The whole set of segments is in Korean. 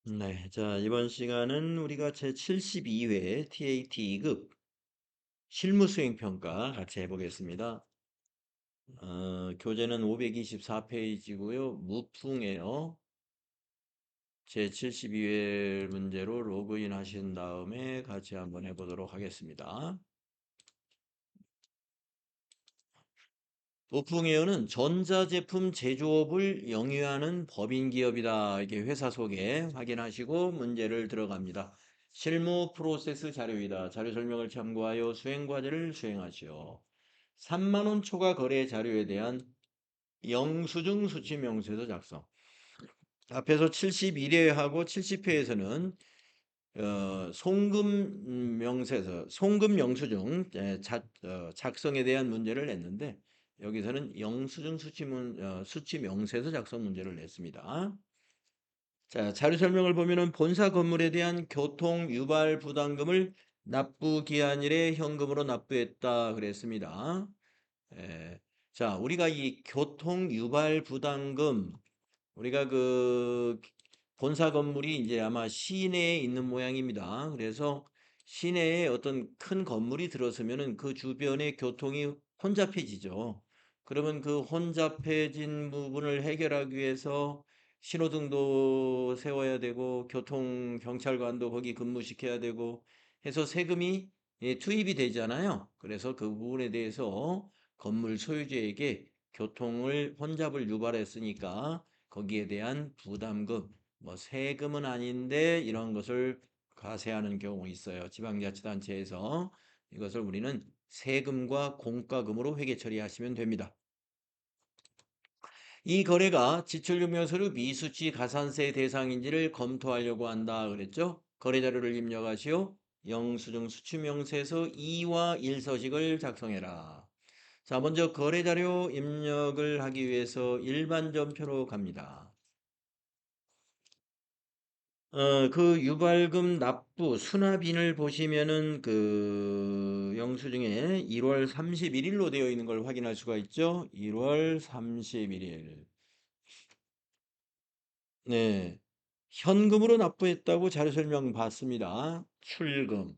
네. 자, 이번 시간은 우리가 제72회 TAT 2급 실무 수행 평가 같이 해보겠습니다. 교재는 524페이지고요. 무풍이에요. 제72회 문제로 로그인 하신 다음에 같이 한번 해보도록 하겠습니다. 무풍에어는 전자제품 제조업을 영위하는 법인기업이다. 이게 회사 소개 확인하시고 문제를 들어갑니다. 실무 프로세스 자료이다. 자료 설명을 참고하여 수행과제를 수행하시오. 3만 원 초과 거래 자료에 대한 영수증 수치 명세서 작성. 앞에서 71회하고 70회에서는 송금 명세서, 송금 영수증 작성에 대한 문제를 냈는데 여기서는 영수증 수치 명세서 작성 문제를 냈습니다. 자, 자료 설명을 보면은 본사 건물에 대한 교통 유발 부담금을 납부 기한일에 현금으로 납부했다 그랬습니다. 예. 자, 우리가 이 교통 유발 부담금 우리가 그 본사 건물이 이제 아마 시내에 있는 모양입니다. 그래서 시내에 어떤 큰 건물이 들어서면은 그 주변의 교통이 혼잡해지죠. 그러면 그 혼잡해진 부분을 해결하기 위해서 신호등도 세워야 되고 교통 경찰관도 거기 근무시켜야 되고 해서 세금이 투입이 되잖아요. 그래서 그 부분에 대해서 건물 소유주에게 교통을 혼잡을 유발했으니까 거기에 대한 부담금, 뭐 세금은 아닌데 이런 것을 과세하는 경우 있어요. 지방자치단체에서 이것을 우리는 세금과 공과금으로 회계 처리하시면 됩니다. 이 거래가 지출금융서류 미수치 가산세 대상인지를 검토하려고 한다 그랬죠. 거래자료를 입력하시오. 영수증 수취명세서 2와 1서식을 작성해라. 자, 먼저 거래자료 입력을 하기 위해서 일반전표로 갑니다. 그 유발금 납부 수납인을 보시면은 그 영수증에 1월 31일로 되어 있는 걸 확인할 수가 있죠. 1월 31일. 네. 현금으로 납부했다고 자료 설명 받습니다. 출금.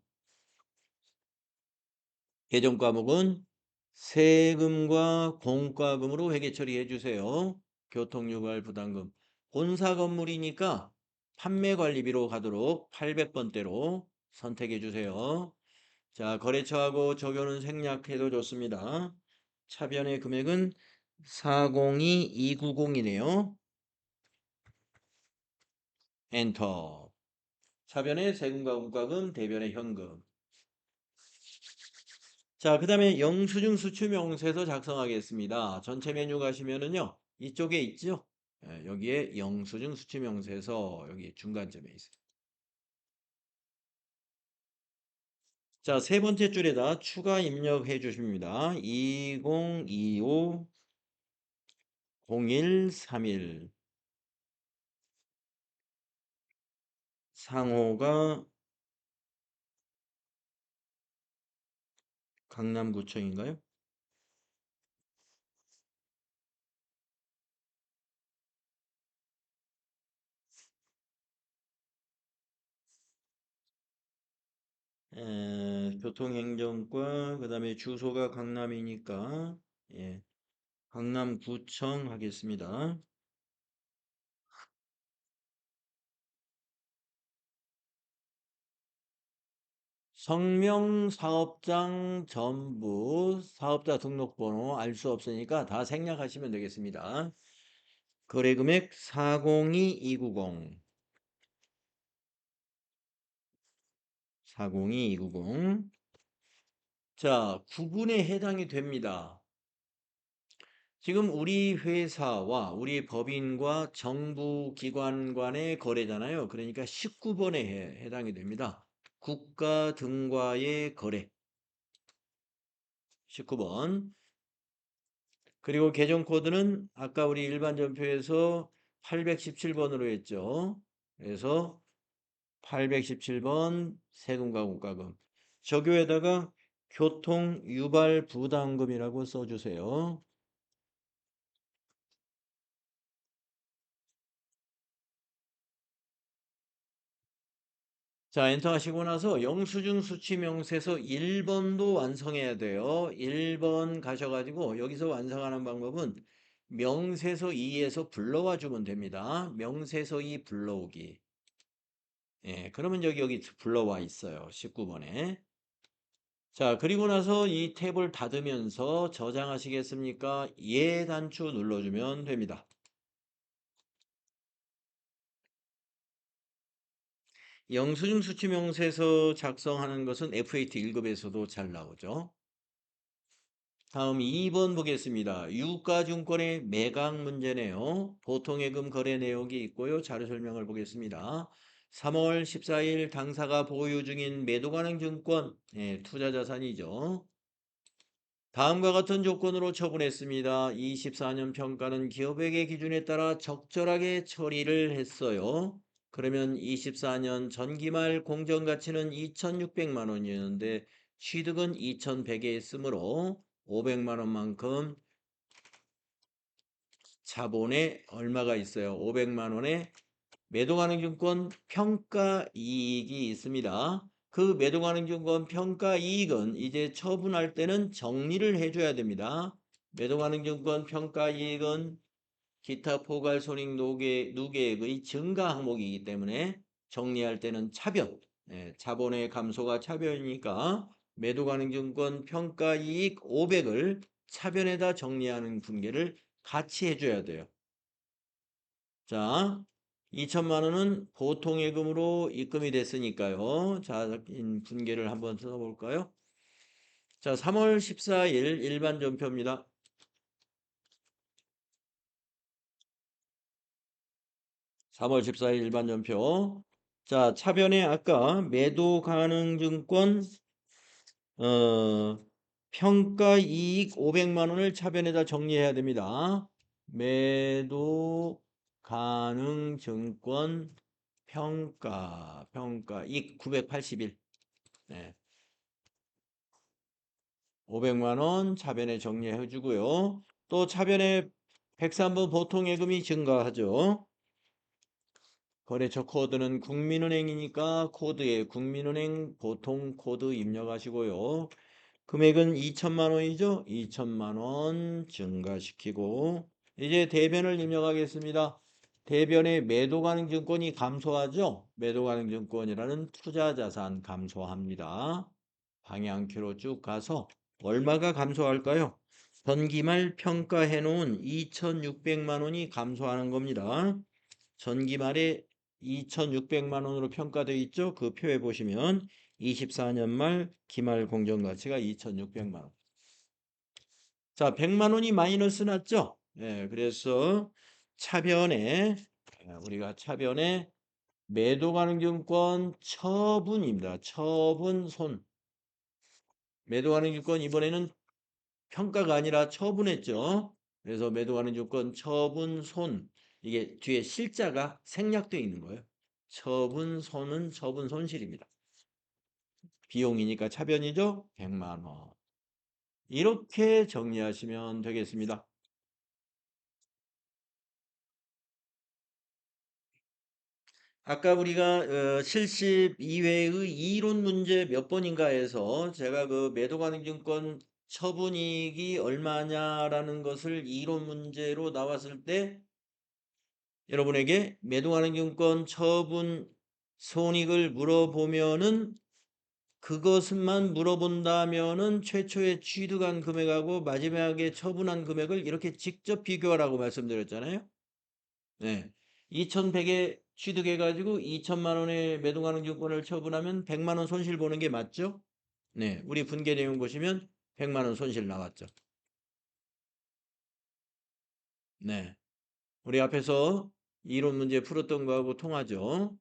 계정 과목은 세금과 공과금으로 회계 처리해 주세요. 교통유발 부담금. 본사 건물이니까 판매관리비로 가도록 800번대로 선택해 주세요. 자, 거래처하고 적용은 생략해도 좋습니다. 차변의 금액은 402290이네요. 엔터. 차변의 세금과 공과금, 대변의 현금. 자, 그 다음에 영수증 수출명세서 작성하겠습니다. 전체 메뉴 가시면은요, 이쪽에 있죠? 예, 여기에 영수증 수출명세서 여기 중간점에 있어요. 자, 세 번째 줄에다 추가 입력해 주십니다. 2025 0131 상호가 강남구청인가요? 교통행정과 그다음에 주소가 강남이니까 예, 강남구청 하겠습니다. 성명, 사업장, 전부, 사업자 등록번호 알 수 없으니까 다 생략하시면 되겠습니다. 거래금액 402290 402290 자, 구분에 해당이 됩니다. 지금 우리 회사와 우리 법인과 정부 기관 간의 거래잖아요. 그러니까 19번에 해당이 됩니다. 국가 등과의 거래 19번. 그리고 계정 코드는 아까 우리 일반 전표에서 817번으로 했죠. 그래서 817번 세금과 공과금. 적요에다가 교통 유발 부담금이라고 써주세요. 자, 엔터 하시고 나서 영수증 수치 명세서 1번도 완성해야 돼요. 1번 가셔가지고 여기서 완성하는 방법은 명세서 2에서 불러와 주면 됩니다. 명세서 2 불러오기. 예, 그러면 여기 불러와 있어요. 19번에. 자, 그리고 나서 이 탭을 닫으면서 저장하시겠습니까? 예 단추 눌러주면 됩니다. 영수증 수치명세서 작성하는 것은 FAT 1급에서도 잘 나오죠. 다음 2번 보겠습니다. 유가증권의 매각 문제네요. 보통예금 거래 내역이 있고요. 자료 설명을 보겠습니다. 3월 14일 당사가 보유 중인 매도가능증권 투자자산이죠. 다음과 같은 조건으로 처분했습니다. 24년 평가는 기업액의 기준에 따라 적절하게 처리를 했어요. 그러면 24년 전기말 공정가치는 2,600만 원이었는데 취득은 2,100에 했으므로 500만 원만큼 자본에 얼마가 있어요? 500만 원에 매도가능증권 평가이익이 있습니다. 그 매도가능증권 평가이익은 이제 처분할 때는 정리를 해줘야 됩니다. 매도가능증권 평가이익은 기타 포괄 손익 누계액의 증가 항목이기 때문에 정리할 때는 차변, 자본의 감소가 차변이니까 매도가능증권 평가이익 500을 차변에다 정리하는 분계를 같이 해줘야 돼요. 자, 2천만 원은 보통예금으로 입금이 됐으니까요. 자, 분계를 한번 써볼까요? 자, 3월 14일 일반 전표입니다. 3월 14일 일반 전표. 자, 차변에 아까 매도 가능 증권 평가 이익 500만 원을 차변에다 정리해야 됩니다. 매도 가능 증권 평가 이익 981. 네. 500만 원 차변에 정리해 주고요. 또 차변에 103번 보통예금이 증가하죠. 거래처 코드는 국민은행이니까 코드에 국민은행 보통 코드 입력하시고요. 금액은 2천만 원이죠. 2천만 원 증가시키고 이제 대변을 입력하겠습니다. 대변에 매도 가능 증권이 감소하죠. 매도 가능 증권이라는 투자 자산 감소합니다. 방향키로 쭉 가서 얼마가 감소할까요? 전기말 평가해 놓은 2,600만 원이 감소하는 겁니다. 전기말에 2,600만 원으로 평가되어 있죠. 그 표에 보시면 24년 말 기말 공정가치가 2,600만 원. 자, 100만 원이 마이너스 났죠. 예, 그래서 차변에 우리가 차변에 매도 가능증권 처분입니다. 처분 손. 매도 가능증권 이번에는 평가가 아니라 처분했죠. 그래서 매도 가능증권 처분 손. 이게 뒤에 실자가 생략되어 있는 거예요. 처분 손은 처분 손실입니다. 비용이니까 차변이죠. 100만 원. 이렇게 정리하시면 되겠습니다. 아까 우리가 72회의 이론 문제 몇 번인가 해서 제가 그 매도가능증권 처분이익이 얼마냐라는 것을 이론 문제로 나왔을 때 여러분에게 매도가능증권 처분 손익을 물어보면은 그것만 물어본다면은 최초에 취득한 금액하고 마지막에 처분한 금액을 이렇게 직접 비교하라고 말씀드렸잖아요. 네. 2,100에 취득해가지고 2천만 원의 매도가능증권을 처분하면 100만 원 손실 보는 게 맞죠? 네. 우리 분계 내용 보시면 100만 원 손실 나왔죠. 네. 우리 앞에서 이론 문제 풀었던 거하고 통하죠.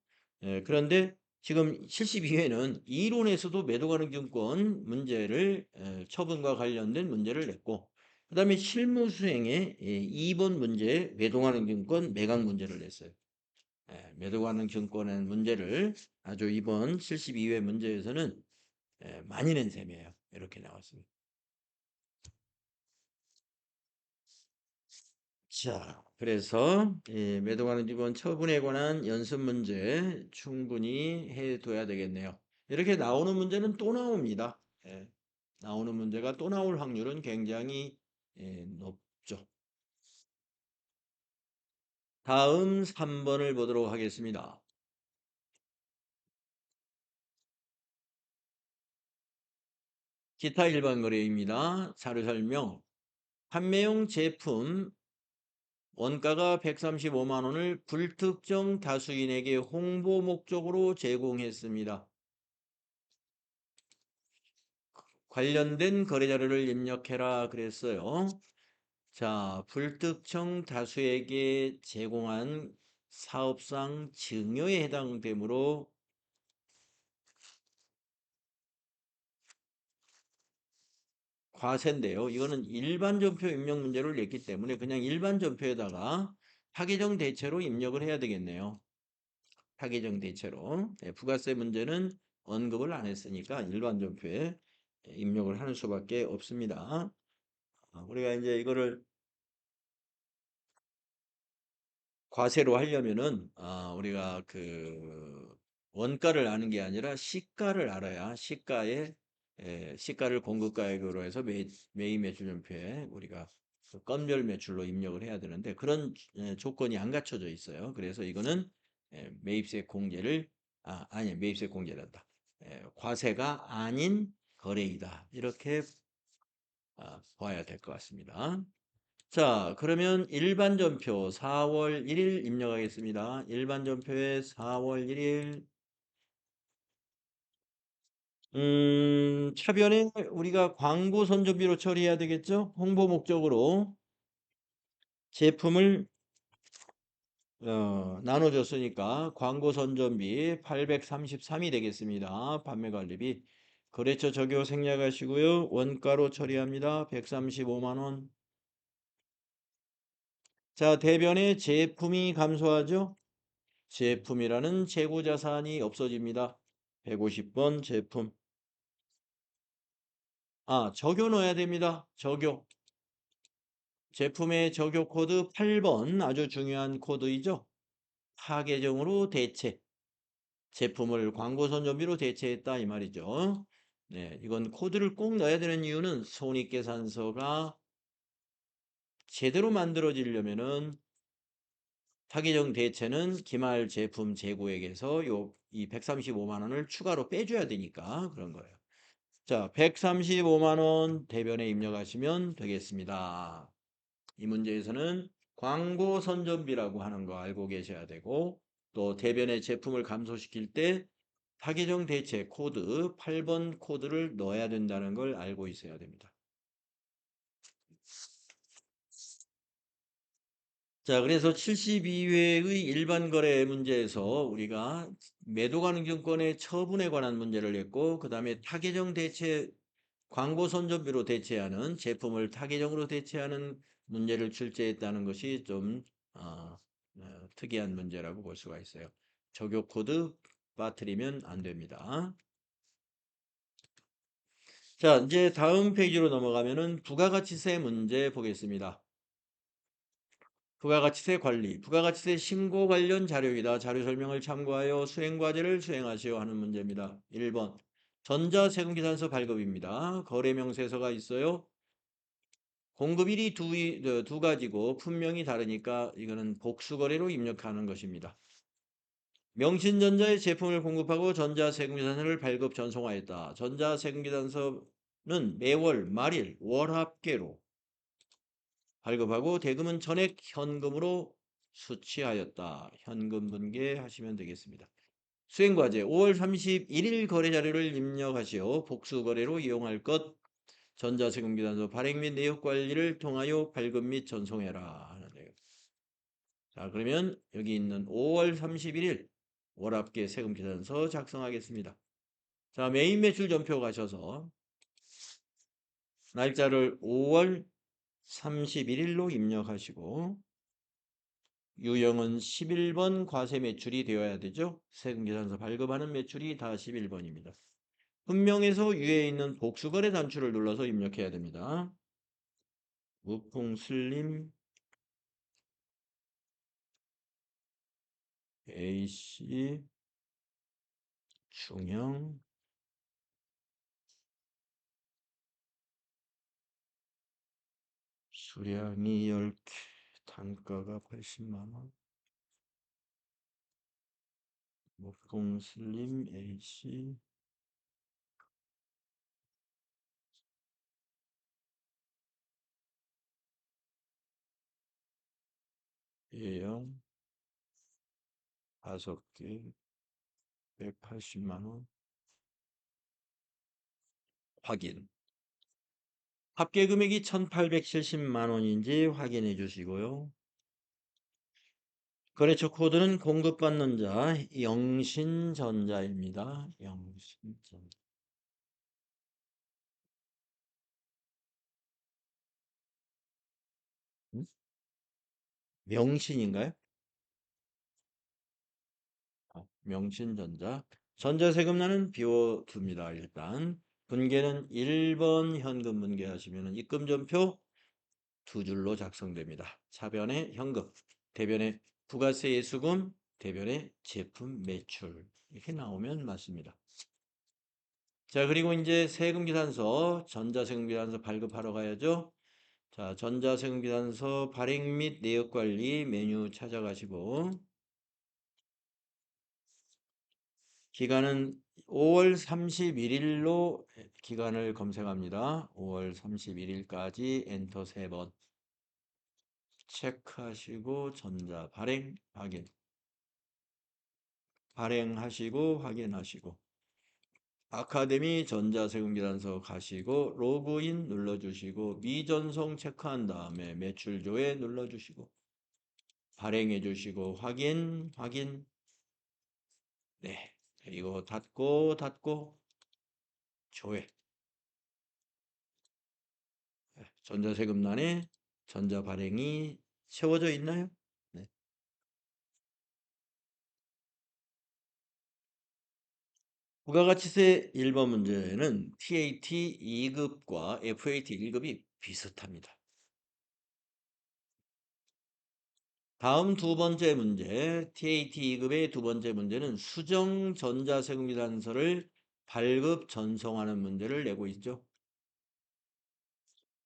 그런데 지금 72회는 이론에서도 매도가능증권 문제를 처분과 관련된 문제를 냈고 그 다음에 실무 수행에 2번 문제 매도가능증권 매각 문제를 냈어요. 매도가능증권의 문제를 아주 이번 72회 문제에서는 많이 낸 셈이에요. 이렇게 나왔습니다. 자, 그래서 매도가능 기본 처분에 관한 연습 문제 충분히 해둬야 되겠네요. 이렇게 나오는 문제는 또 나옵니다. 예, 나오는 문제가 또 나올 확률은 굉장히 높죠. 다음 3번을 보도록 하겠습니다. 기타 일반 거래입니다. 자료 설명. 판매용 제품 원가가 135만 원을 불특정 다수인에게 홍보 목적으로 제공했습니다. 관련된 거래 자료를 입력해라 그랬어요. 자, 불특정 다수에게 제공한 사업상 증여에 해당되므로 과세인데요. 이거는 일반 전표 입력 문제를 냈기 때문에 그냥 일반 전표에다가 타개정 대체로 입력을 해야 되겠네요. 타개정 대체로. 부가세 문제는 언급을 안 했으니까 일반 전표에 입력을 하는 수밖에 없습니다. 우리가 이제 이거를 과세로 하려면은 우리가 그 원가를 아는 게 아니라 시가를 알아야 시가를 공급가액으로 해서 매입 매출 전표에 우리가 그 건별 매출로 입력을 해야 되는데 그런 조건이 안 갖춰져 있어요. 그래서 이거는 매입세 공제를 아니 매입세 공제란다. 과세가 아닌 거래이다. 이렇게 봐야 될 것 같습니다. 자, 그러면 일반 전표 4월 1일 입력하겠습니다. 일반 전표에 4월 1일 차변에 우리가 광고 선전비로 처리해야 되겠죠? 홍보 목적으로 제품을 나눠줬으니까 광고 선전비 833이 되겠습니다. 판매관리비 거래처 적용 생략하시고요. 원가로 처리합니다. 135만 원. 자, 대변에 제품이 감소하죠? 제품이라는 재고자산이 없어집니다. 150번 제품. 적요 넣어야 됩니다. 적요. 제품의 적요 코드 8번 아주 중요한 코드이죠. 타계정으로 대체. 제품을 광고 선전비로 대체했다 이 말이죠. 네, 이건 코드를 꼭 넣어야 되는 이유는 손익계산서가 제대로 만들어지려면은 타계정 대체는 기말 제품 재고액에서 이 135만 원을 추가로 빼줘야 되니까 그런 거예요. 자, 135만 원 대변에 입력하시면 되겠습니다. 이 문제에서는 광고 선전비라고 하는 거 알고 계셔야 되고 또 대변에 제품을 감소시킬 때 타계정 대체 코드 8번 코드를 넣어야 된다는 걸 알고 있어야 됩니다. 자, 그래서 72회의 일반 거래 문제에서 우리가 매도 가능증권의 처분에 관한 문제를 냈고 그 다음에 타계정 대체 광고 선전비로 대체하는 제품을 타계정으로 대체하는 문제를 출제했다는 것이 좀 특이한 문제라고 볼 수가 있어요. 적용 코드 빠뜨리면 안 됩니다. 자, 이제 다음 페이지로 넘어가면은 부가가치세 문제 보겠습니다. 부가가치세 관리, 부가가치세 신고 관련 자료이다. 자료 설명을 참고하여 수행과제를 수행하시오 하는 문제입니다. 1번 전자세금계산서 발급입니다. 거래명세서가 있어요. 공급일이 두 가지고 분명히 다르니까 이거는 복수거래로 입력하는 것입니다. 명신전자의 제품을 공급하고 전자세금계산서를 발급 전송하였다. 전자세금계산서는 매월 말일 월합계로 발급하고 대금은 전액 현금으로 수취하였다. 현금 분괴하시면 되겠습니다. 수행과제 5월 31일 거래 자료를 입력하시어 복수거래로 이용할 것 전자세금계산서 발행 및 내역 관리를 통하여 발급 및 전송해라 하는 내용. 자, 그러면 여기 있는 5월 31일 월합계 세금계산서 작성하겠습니다. 자, 메인 매출 전표 가셔서 날짜를 5월 31일로 입력하시고 유형은 11번 과세 매출이 되어야 되죠. 세금계산서 발급하는 매출이 다 11번입니다. 분명에서 위에 있는 복수거래 단추를 눌러서 입력해야 됩니다. 무풍슬림 AC 중형 수량이 10개 단가가 80만 원. 목공 슬림 AC A형 5개 180만 원. 확인. 합계 금액이 1,870만 원인지 확인해 주시고요. 거래처 코드는 공급받는 자 영신전자입니다. 영신전자. 음? 명신인가요? 명신전자. 전자세금란은 비워둡니다. 일단 분계는 1번 현금 분계하시면 입금전표 2줄로 작성됩니다. 차변에 현금, 대변에 부가세 예수금, 대변에 제품 매출 이렇게 나오면 맞습니다. 자, 그리고 이제 세금계산서, 전자세금계산서 발급하러 가야죠. 자, 전자세금계산서 발행 및 내역관리 메뉴 찾아가시고 기간은 5월 31일로 기간을 검색합니다. 5월 31일까지 엔터 3번 체크하시고 전자 발행 확인 발행하시고 확인하시고 아카데미 전자세금계산서 가시고 로그인 눌러주시고 미전송 체크한 다음에 매출조회 눌러주시고 발행해 주시고 확인 네 그리고 닫고 조회 전자세금란에 전자 발행이 채워져 있나요? 네. 부가가치세 1번 문제는 TAT 2급과 FAT 1급이 비슷합니다. 다음 두 번째 문제, TAT 2급의 두 번째 문제는 수정 전자세금계산서를 발급 전송하는 문제를 내고 있죠.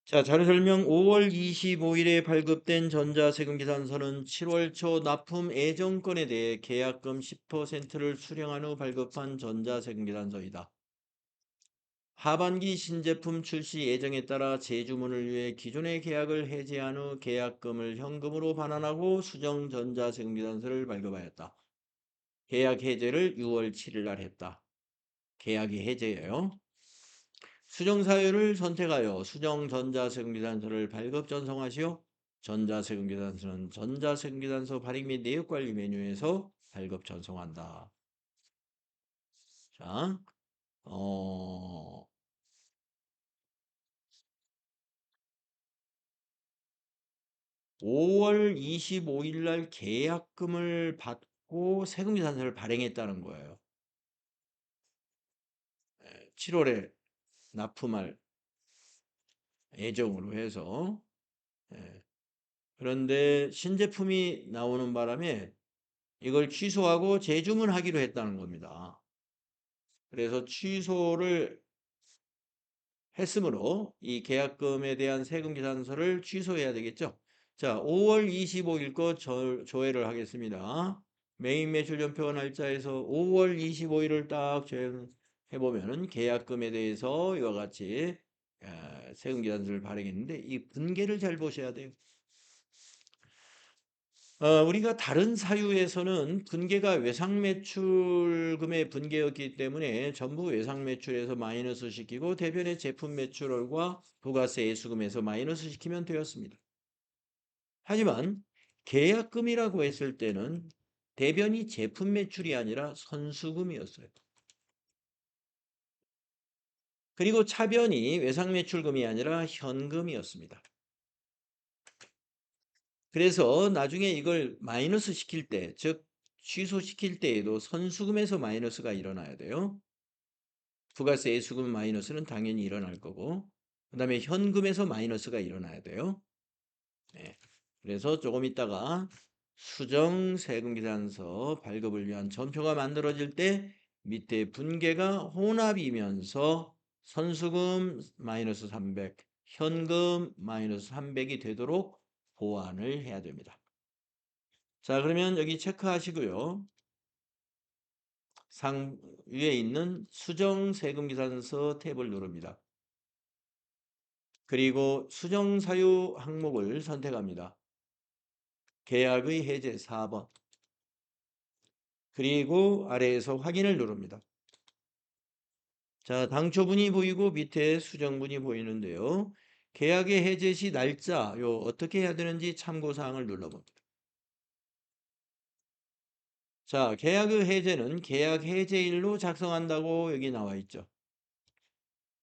자, 자료 설명 5월 25일에 발급된 전자세금계산서는 7월 초 납품 예정건에 대해 계약금 10%를 수령한 후 발급한 전자세금계산서이다. 하반기 신제품 출시 예정에 따라 재주문을 위해 기존의 계약을 해지한 후 계약금을 현금으로 반환하고 수정 전자세금계산서를 발급하였다. 계약 해제를 6월 7일 날 했다. 계약이 해제예요. 수정 사유를 선택하여 수정 전자세금계산서를 발급 전송하시오. 전자세금계산서는 전자세금계산서 발행 및 내역관리 메뉴에서 발급 전송한다. 자, 5월 25일 날 계약금을 받고 세금계산서를 발행했다는 거예요. 7월에 납품할 예정으로 해서 그런데 신제품이 나오는 바람에 이걸 취소하고 재주문하기로 했다는 겁니다. 그래서 취소를 했으므로 이 계약금에 대한 세금계산서를 취소해야 되겠죠. 자, 5월 25일 거 조회를 하겠습니다. 메인 매출전표 날짜에서 5월 25일을 딱 조회해보면 계약금에 대해서 이와 같이 세금계산서를 발행했는데 이 분계를 잘 보셔야 돼요. 우리가 다른 사유에서는 분계가 외상매출금의 분계였기 때문에 전부 외상매출에서 마이너스 시키고 대변의 제품 매출과 부가세 예수금에서 마이너스 시키면 되었습니다. 하지만 계약금이라고 했을 때는 대변이 제품 매출이 아니라 선수금이었어요. 그리고 차변이 외상매출금이 아니라 현금이었습니다. 그래서 나중에 이걸 마이너스 시킬 때, 즉 취소시킬 때에도 선수금에서 마이너스가 일어나야 돼요. 부가세 예수금 마이너스는 당연히 일어날 거고 그 다음에 현금에서 마이너스가 일어나야 돼요. 네. 그래서 조금 있다가 수정 세금계산서 발급을 위한 전표가 만들어질 때 밑에 분계가 혼합이면서 선수금 마이너스 300, 현금 마이너스 300이 되도록 보완을 해야 됩니다. 자, 그러면 여기 체크하시고요. 상 위에 있는 수정 세금계산서 탭을 누릅니다. 그리고 수정 사유 항목을 선택합니다. 계약의 해제 4번. 그리고 아래에서 확인을 누릅니다. 자, 당초분이 보이고 밑에 수정분이 보이는데요. 계약의 해제 시 날짜, 요 어떻게 해야 되는지 참고사항을 눌러봅니다. 자, 계약의 해제는 계약 해제일로 작성한다고 여기 나와 있죠.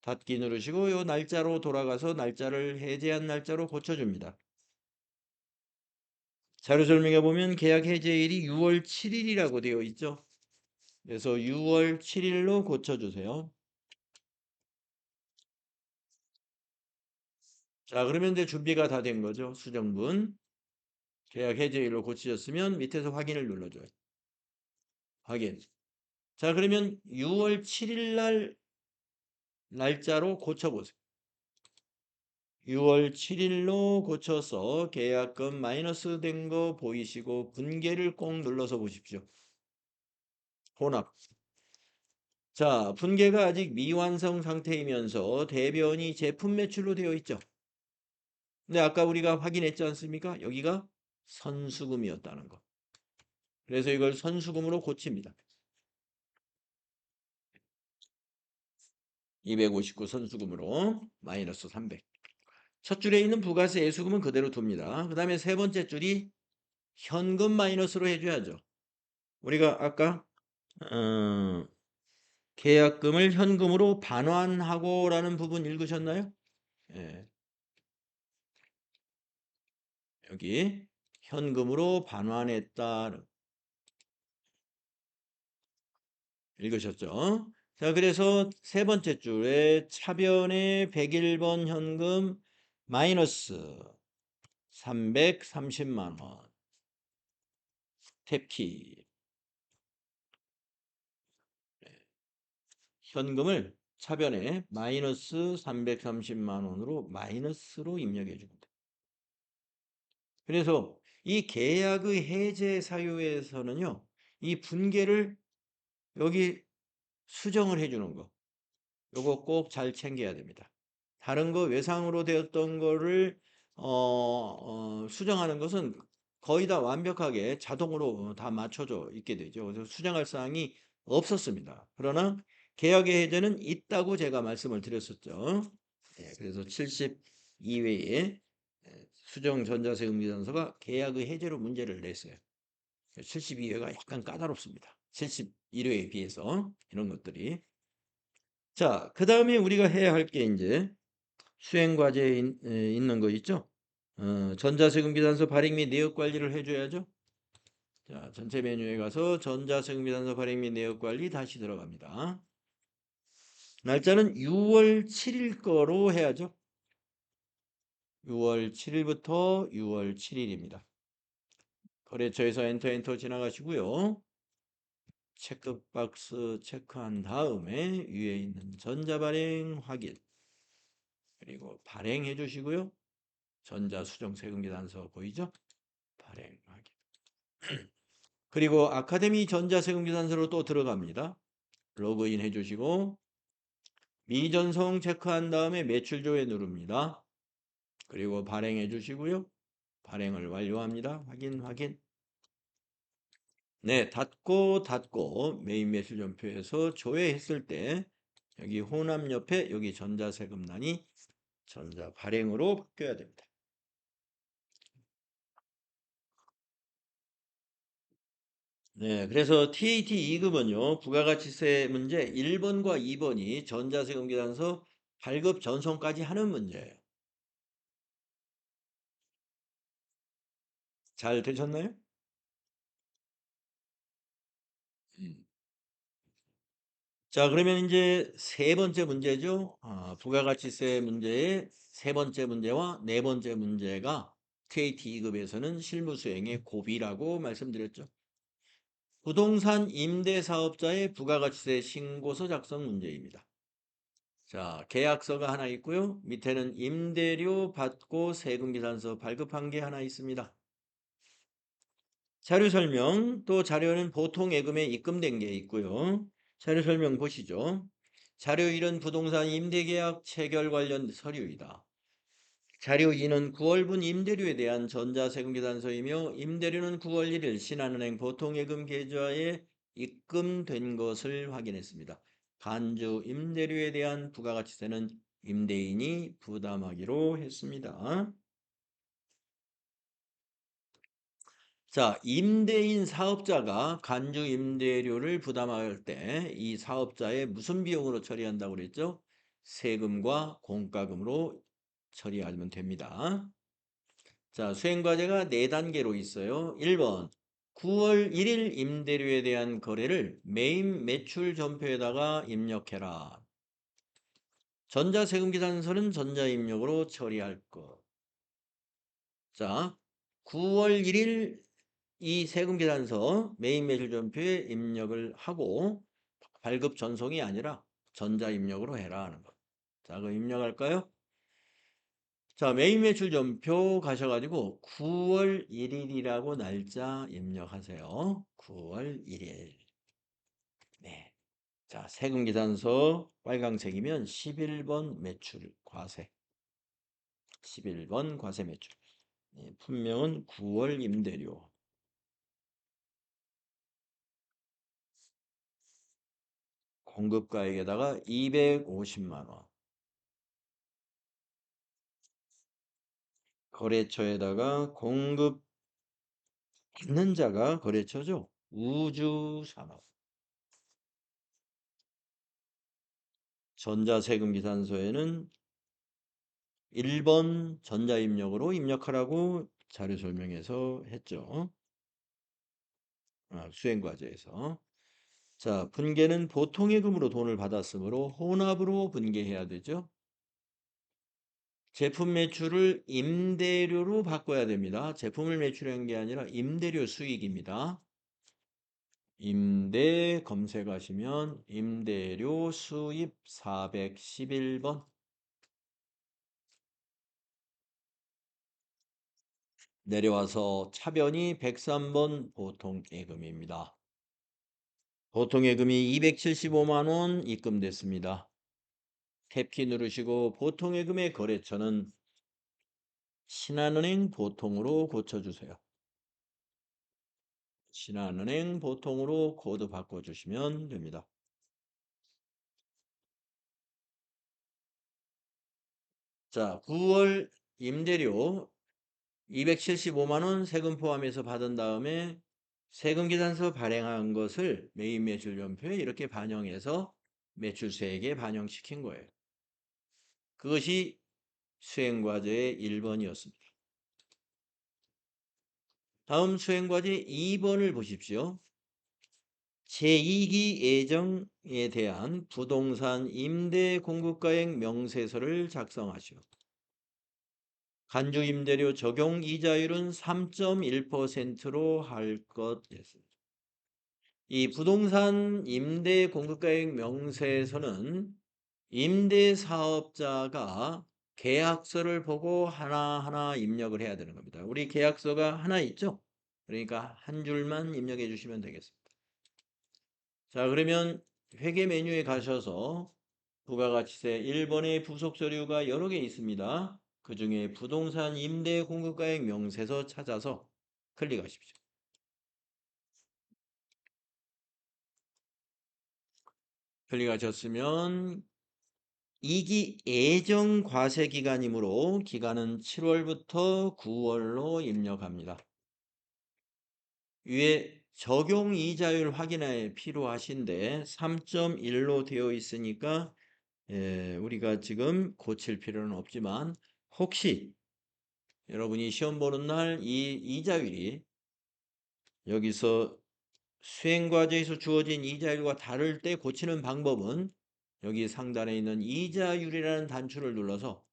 닫기 누르시고 요 날짜로 돌아가서 날짜를 해제한 날짜로 고쳐줍니다. 자료 설명에 보면 계약 해제일이 6월 7일이라고 되어 있죠. 그래서 6월 7일로 고쳐주세요. 자, 그러면 이제 준비가 다 된 거죠. 수정분. 계약 해제일로 고치셨으면 밑에서 확인을 눌러줘요. 확인. 자, 그러면 6월 7일 날 날짜로 고쳐보세요. 6월 7일로 고쳐서 계약금 마이너스 된 거 보이시고 분계를 꼭 눌러서 보십시오. 혼합. 자, 분계가 아직 미완성 상태이면서 대변이 제품 매출로 되어 있죠. 근데 아까 우리가 확인했지 않습니까? 여기가 선수금이었다는 거. 그래서 이걸 선수금으로 고칩니다. 259 선수금으로 마이너스 300. 첫 줄에 있는 부가세 예수금은 그대로 둡니다. 그 다음에 세 번째 줄이 현금 마이너스로 해줘야죠. 우리가 아까 계약금을 현금으로 반환하고라는 부분 읽으셨나요? 예, 여기 현금으로 반환했다 읽으셨죠? 자, 그래서 세 번째 줄에 차변에 101번 현금 마이너스 330만 원 탭키 현금을 차변에 마이너스 330만 원으로 마이너스로 입력해 줍니다. 그래서 이 계약의 해제 사유에서는요. 이 분계를 여기 수정을 해 주는 거. 요거 꼭 잘 챙겨야 됩니다. 다른 거 외상으로 되었던 거를 수정하는 것은 거의 다 완벽하게 자동으로 다 맞춰져 있게 되죠. 그래서 수정할 사항이 없었습니다. 그러나 계약의 해제는 있다고 제가 말씀을 드렸었죠. 예, 그래서 72회에 수정 전자세금계산서가 계약의 해제로 문제를 냈어요. 72회가 약간 까다롭습니다. 71회에 비해서 이런 것들이. 자, 그 다음에 우리가 해야 할 게 이제 수행과제에 있는 거 있죠? 전자세금계산서 발행 및 내역 관리를 해줘야죠. 자, 전체 메뉴에 가서 전자세금계산서 발행 및 내역 관리 다시 들어갑니다. 날짜는 6월 7일 거로 해야죠. 6월 7일부터 6월 7일입니다. 거래처에서 엔터 지나가시고요. 체크박스 체크한 다음에 위에 있는 전자발행 확인 그리고 발행해 주시고요. 전자수정세금계산서 보이죠? 발행 확인. 그리고 아카데미 전자세금계산서로 또 들어갑니다. 로그인 해주시고 미전송 체크한 다음에 매출조회 누릅니다. 그리고 발행해 주시고요. 발행을 완료합니다. 확인. 네, 닫고 메인 매출전표에서 조회했을 때 여기 혼합 옆에 여기 전자세금란이 전자 발행으로 바뀌어야 됩니다. 네, 그래서 TAT 2급은요, 부가가치세 문제 1번과 2번이 전자세금계산서 발급 전송까지 하는 문제예요. 잘 되셨나요? 음. 자, 그러면 이제 세 번째 문제죠. 부가가치세 문제의 세 번째 문제와 네 번째 문제가 스테이트 2급에서는 실무 수행의 고비라고 말씀드렸죠. 부동산 임대 사업자의 부가가치세 신고서 작성 문제입니다. 자, 계약서가 하나 있고요. 밑에는 임대료 받고 세금계산서 발급한 게 하나 있습니다. 자료 설명, 또 자료는 보통 예금에 입금된 게 있고요. 자료 설명 보시죠. 자료 1은 부동산 임대계약 체결 관련 서류이다. 자료 2는 9월분 임대료에 대한 전자세금계산서이며 임대료는 9월 1일 신한은행 보통예금 계좌에 입금된 것을 확인했습니다. 간주 임대료에 대한 부가가치세는 임대인이 부담하기로 했습니다. 자, 임대인 사업자가 간주 임대료를 부담할 때 이 사업자의 무슨 비용으로 처리한다고 그랬죠? 세금과 공과금으로 처리하면 됩니다. 자, 수행과제가 4단계로 있어요. 1번, 9월 1일 임대료에 대한 거래를 메인 매출 전표에다가 입력해라. 전자세금계산서는 전자입력으로 처리할 것. 자, 9월 1일 이 세금계산서 메인 매출 전표에 입력을 하고 발급 전송이 아니라 전자입력으로 해라 하는 것. 자, 그럼 입력할까요? 자, 메인 매출 전표 가셔가지고 9월 1일이라고 날짜 입력하세요. 9월 1일. 네. 자, 세금계산서 빨강색이면 11번 매출 과세. 11번 과세 매출. 네, 품명은 9월 임대료. 공급가액에다가 250만 원. 거래처에다가 공급 받는 자가 거래처죠. 우주산업. 전자세금계산서에는 1번 전자입력으로 입력하라고 자료 설명에서 했죠. 수행과제에서. 자, 분계는 보통예금으로 돈을 받았으므로 혼합으로 분계해야 되죠. 제품 매출을 임대료로 바꿔야 됩니다. 제품을 매출한 게 아니라 임대료 수익입니다. 임대 검색하시면 임대료 수입 411번. 내려와서 차변이 103번 보통예금입니다. 보통예금이 275만 원 입금됐습니다. 탭키 누르시고 보통예금의 거래처는 신한은행 보통으로 고쳐주세요. 신한은행 보통으로 코드 바꿔주시면 됩니다. 자, 9월 임대료 275만 원 세금 포함해서 받은 다음에 세금계산서 발행한 것을 메인 매출 전표에 이렇게 반영해서 매출세액에 반영시킨 거예요. 그것이 수행과제의 1번이었습니다. 다음 수행과제 2번을 보십시오. 제2기 예정에 대한 부동산 임대 공급가액 명세서를 작성하시오. 간주 임대료 적용 이자율은 3.1%로 할 것 됐습니다. 이 부동산 임대 공급가액 명세서는 임대 사업자가 계약서를 보고 하나하나 입력을 해야 되는 겁니다. 우리 계약서가 하나 있죠? 그러니까 한 줄만 입력해 주시면 되겠습니다. 자, 그러면 회계 메뉴에 가셔서 부가가치세 1번의 부속 서류가 여러 개 있습니다. 그 중에 부동산 임대 공급가액 명세서 찾아서 클릭하십시오. 클릭하셨으면 2기 예정 과세 기간이므로 기간은 7월부터 9월로 입력합니다. 위에 적용 이자율 확인에 필요하신데 3.1로 되어 있으니까 우리가 지금 고칠 필요는 없지만 혹시 여러분이 시험 보는 날 이 이자율이 여기서 수행과제에서 주어진 이자율과 다를 때 고치는 방법은 여기 상단에 있는 이자율이라는 단추를 눌러서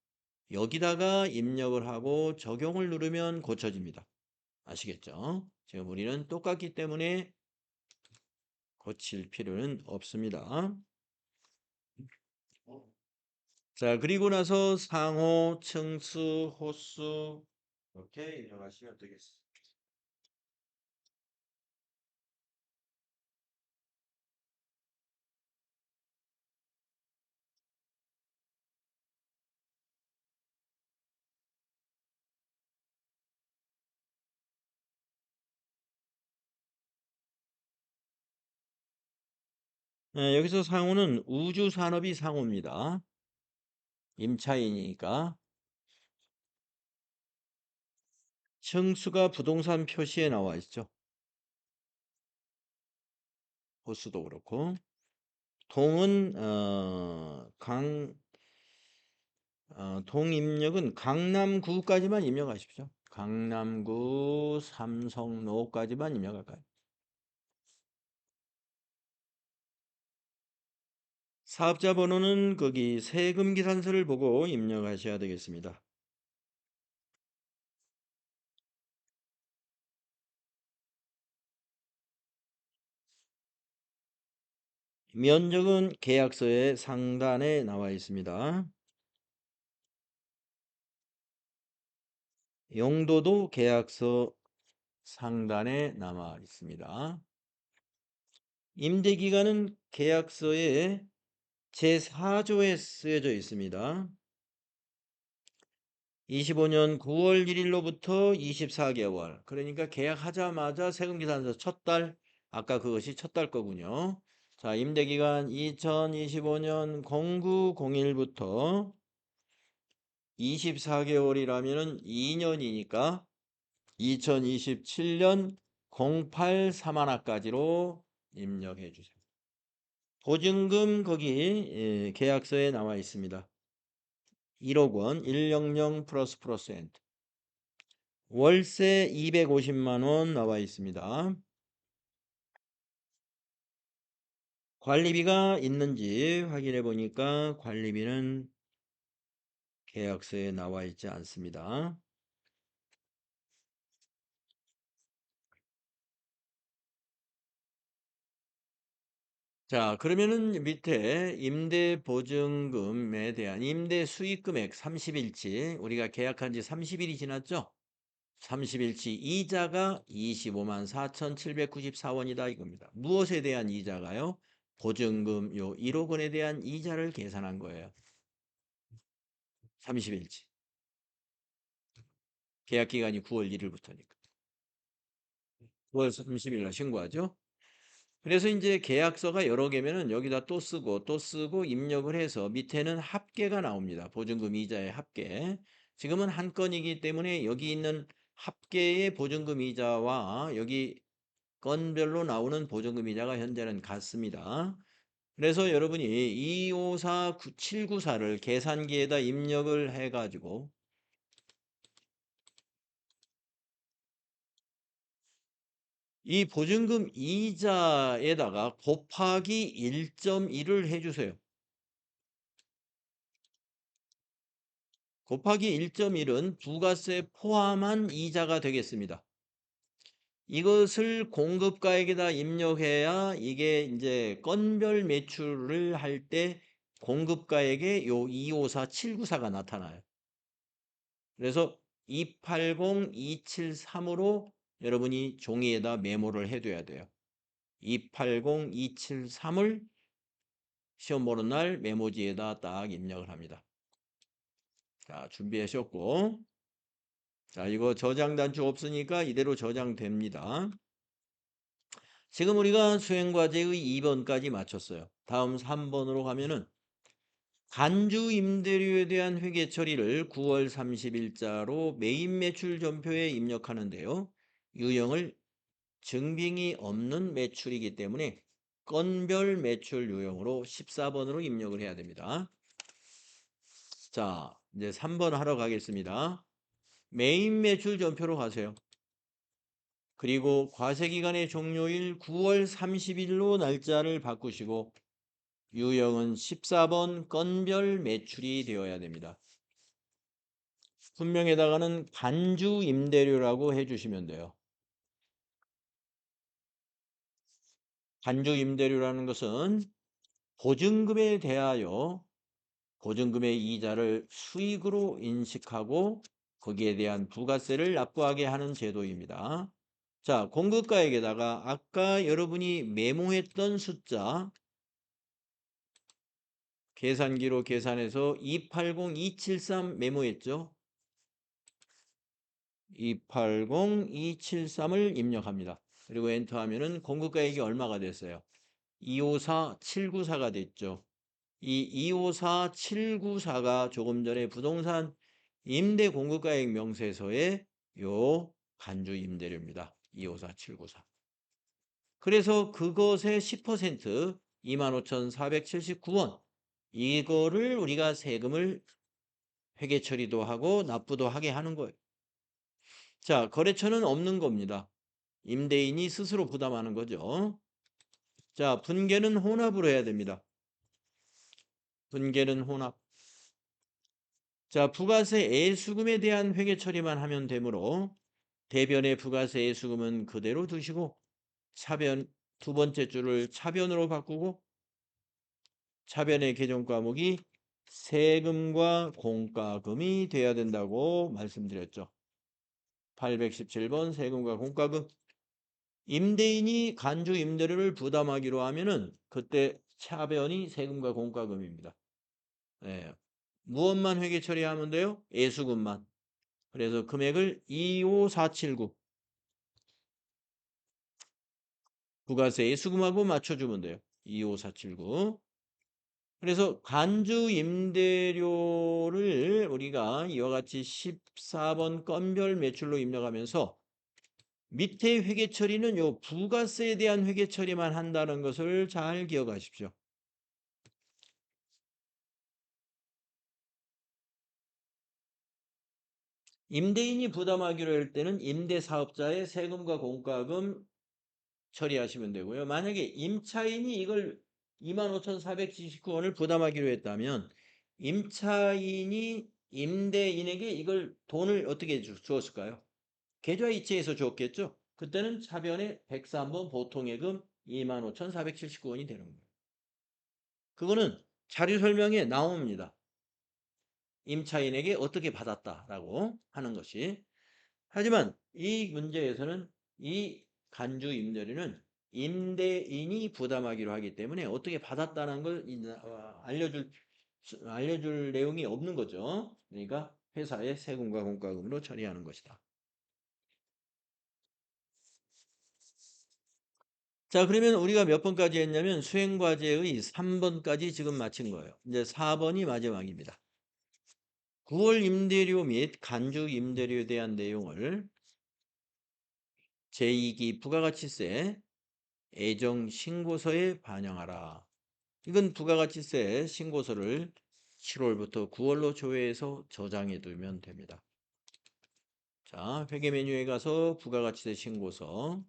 여기다가 입력을 하고 적용을 누르면 고쳐집니다. 아시겠죠? 지금 우리는 똑같기 때문에 고칠 필요는 없습니다. 자, 그리고 나서 상호, 층수, 호수 이렇게 입력하시면 되겠습니다. 네, 여기서 상호는 우주산업이 상호입니다. 임차인이니까. 층수가 부동산 표시에 나와 있죠. 호수도 그렇고. 동은 동 입력은 강남구까지만 입력하십시오. 강남구 삼성로까지만 입력할까요? 사업자 번호는 거기 세금 계산서를 보고 입력하셔야 되겠습니다. 면적은 계약서의 상단에 나와 있습니다. 용도도 계약서 상단에 남아 있습니다. 임대기간은 계약서의 제4조에 쓰여져 있습니다. 25년 9월 1일로부터 24개월. 그러니까 계약하자마자 세금계산서 첫 달, 아까 그것이 첫 달 거군요. 자, 임대기간 2025년 0901부터 24개월이라면은 2년이니까 2027년 0831까지로 입력해 주세요. 보증금 거기 계약서에 나와 있습니다. 1억 원, 100 플러스 엔트. 월세 250만 원 나와 있습니다. 관리비가 있는지 확인해 보니까 관리비는 계약서에 나와 있지 않습니다. 자, 그러면은 밑에 임대보증금에 대한 임대 수익금액 30일치 우리가 계약한 지 30일이 지났죠? 30일치 이자가 25만 4,794원이다 이겁니다. 무엇에 대한 이자가요? 보증금 요 1억 원에 대한 이자를 계산한 거예요. 30일치. 계약 기간이 9월 1일부터니까. 9월 30일 날 신고하죠? 그래서 이제 계약서가 여러 개면은 여기다 또 쓰고 입력을 해서 밑에는 합계가 나옵니다. 보증금 이자의 합계. 지금은 한 건이기 때문에 여기 있는 합계의 보증금 이자와 여기 건별로 나오는 보증금 이자가 현재는 같습니다. 그래서 여러분이 254 794를 계산기에다 입력을 해가지고 이 보증금 이자에다가 곱하기 1.1을 해주세요. 곱하기 1.1은 부가세 포함한 이자가 되겠습니다. 이것을 공급가액에다 입력해야 이게 이제 건별 매출을 할 때 공급가액에 요 254794가 나타나요. 그래서 280, 273으로 여러분이 종이에다 메모를 해둬야 돼요. 280, 273을 시험 보는 날 메모지에다 딱 입력을 합니다. 자, 준비하셨고. 자, 이거 저장 단추 없으니까 이대로 저장됩니다. 지금 우리가 수행과제의 2번까지 마쳤어요. 다음 3번으로 가면은 간주 임대료에 대한 회계 처리를 9월 30일자로 메인 매출 전표에 입력하는데요. 유형을 증빙이 없는 매출이기 때문에 건별 매출 유형으로 14번으로 입력을 해야 됩니다. 자, 이제 3번 하러 가겠습니다. 메인 매출 전표로 가세요. 그리고 과세기간의 종료일 9월 30일로 날짜를 바꾸시고 유형은 14번 건별 매출이 되어야 됩니다. 분명에다가는 간주 임대료라고 해주시면 돼요. 간주 임대료라는 것은 보증금에 대하여 보증금의 이자를 수익으로 인식하고 거기에 대한 부가세를 납부하게 하는 제도입니다. 자, 공급가액에다가 아까 여러분이 메모했던 숫자 계산기로 계산해서 280273 메모했죠? 280273을 입력합니다. 그리고 엔터하면은 공급가액이 얼마가 됐어요? 254794가 됐죠. 이 254794가 조금 전에 부동산 임대 공급가액 명세서의 요 간주 임대료입니다. 254794. 그래서 그것의 10% 25,479원 이거를 우리가 세금을 회계 처리도 하고 납부도 하게 하는 거예요. 자, 거래처는 없는 겁니다. 임대인이 스스로 부담하는 거죠. 자, 분계는 혼합으로 해야 됩니다. 분계는 혼합. 자, 부가세 애수금에 대한 회계 처리만 하면 되므로 대변의 부가세 애수금은 그대로 두시고 차변 두 번째 줄을 차변으로 바꾸고 차변의 개정 과목이 세금과 공과금이 돼야 된다고 말씀드렸죠. 817번 세금과 공과금. 임대인이 간주 임대료를 부담하기로 하면은 그때 차변이 세금과 공과금입니다. 예. 무엇만 회계 처리하면 돼요? 애수금만. 그래서 금액을 25479 부가세 애수금하고 맞춰주면 돼요. 25479. 그래서 간주 임대료를 우리가 이와 같이 14번 건별 매출로 입력하면서 밑에 회계 처리는 요 부가세에 대한 회계 처리만 한다는 것을 잘 기억하십시오. 임대인이 부담하기로 할 때는 임대사업자의 세금과 공과금 처리하시면 되고요. 만약에 임차인이 이걸 25,479원을 부담하기로 했다면 임차인이 임대인에게 이걸 돈을 어떻게 주었을까요? 계좌이체해서 줬겠죠? 그때는 차변에 103번 보통예금 25,479원이 되는 거예요. 그거는 자료 설명에 나옵니다. 임차인에게 어떻게 받았다라고 하는 것이. 하지만 이 문제에서는 이 간주 임대료는 임대인이 부담하기로 하기 때문에 어떻게 받았다는 걸 알려줄 내용이 없는 거죠. 그러니까 회사의 세금과 공과금으로 처리하는 것이다. 자, 그러면 우리가 몇 번까지 했냐면 수행과제의 3번까지 지금 마친 거예요. 이제 4번이 마지막입니다. 9월 임대료 및 간주 임대료에 대한 내용을 제2기 부가가치세 애정 신고서에 반영하라. 이건 부가가치세 신고서를 7월부터 9월로 조회해서 저장해 두면 됩니다. 자, 회계 메뉴에 가서 부가가치세 신고서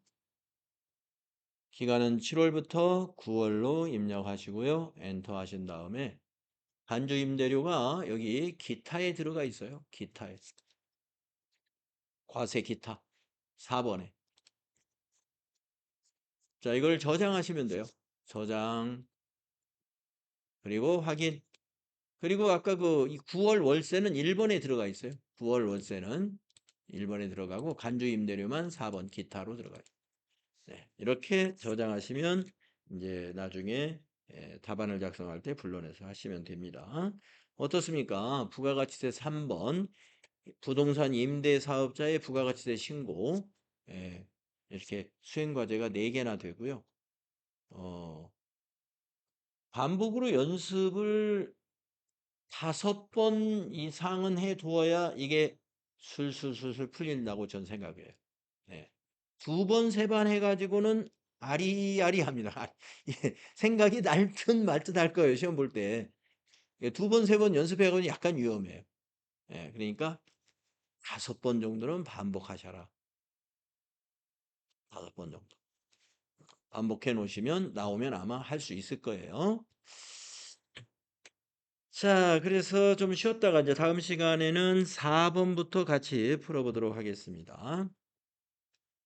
기간은 7월부터 9월로 입력하시고요. 엔터 하신 다음에 간주 임대료가 여기 기타에 들어가 있어요. 기타에. 과세 기타 4번에. 자, 이걸 저장하시면 돼요. 저장. 그리고 확인. 그리고 아까 그 9월 월세는 1번에 들어가 있어요. 9월 월세는 1번에 들어가고 간주 임대료만 4번 기타로 들어가요. 네, 이렇게 저장하시면 이제 나중에 답안을 작성할 때 불러내서 하시면 됩니다. 어떻습니까? 부가가치세 3번 부동산 임대 사업자의 부가가치세 신고 이렇게 수행과제가 4개나 되고요. 반복으로 연습을 5번 이상은 해두어야 이게 술술술술 풀린다고 전 생각해요. 네. 2번, 3번 해가지고는 아리아리합니다. 생각이 날 듯 말 듯 할 거예요. 시험 볼 때. 2번, 3번 연습해가지고 약간 위험해요. 그러니까 5번 정도는 반복하셔라. 5번 정도. 반복해 놓으시면 나오면 아마 할 수 있을 거예요. 자, 그래서 좀 쉬었다가 이제 다음 시간에는 4 번부터 같이 풀어보도록 하겠습니다.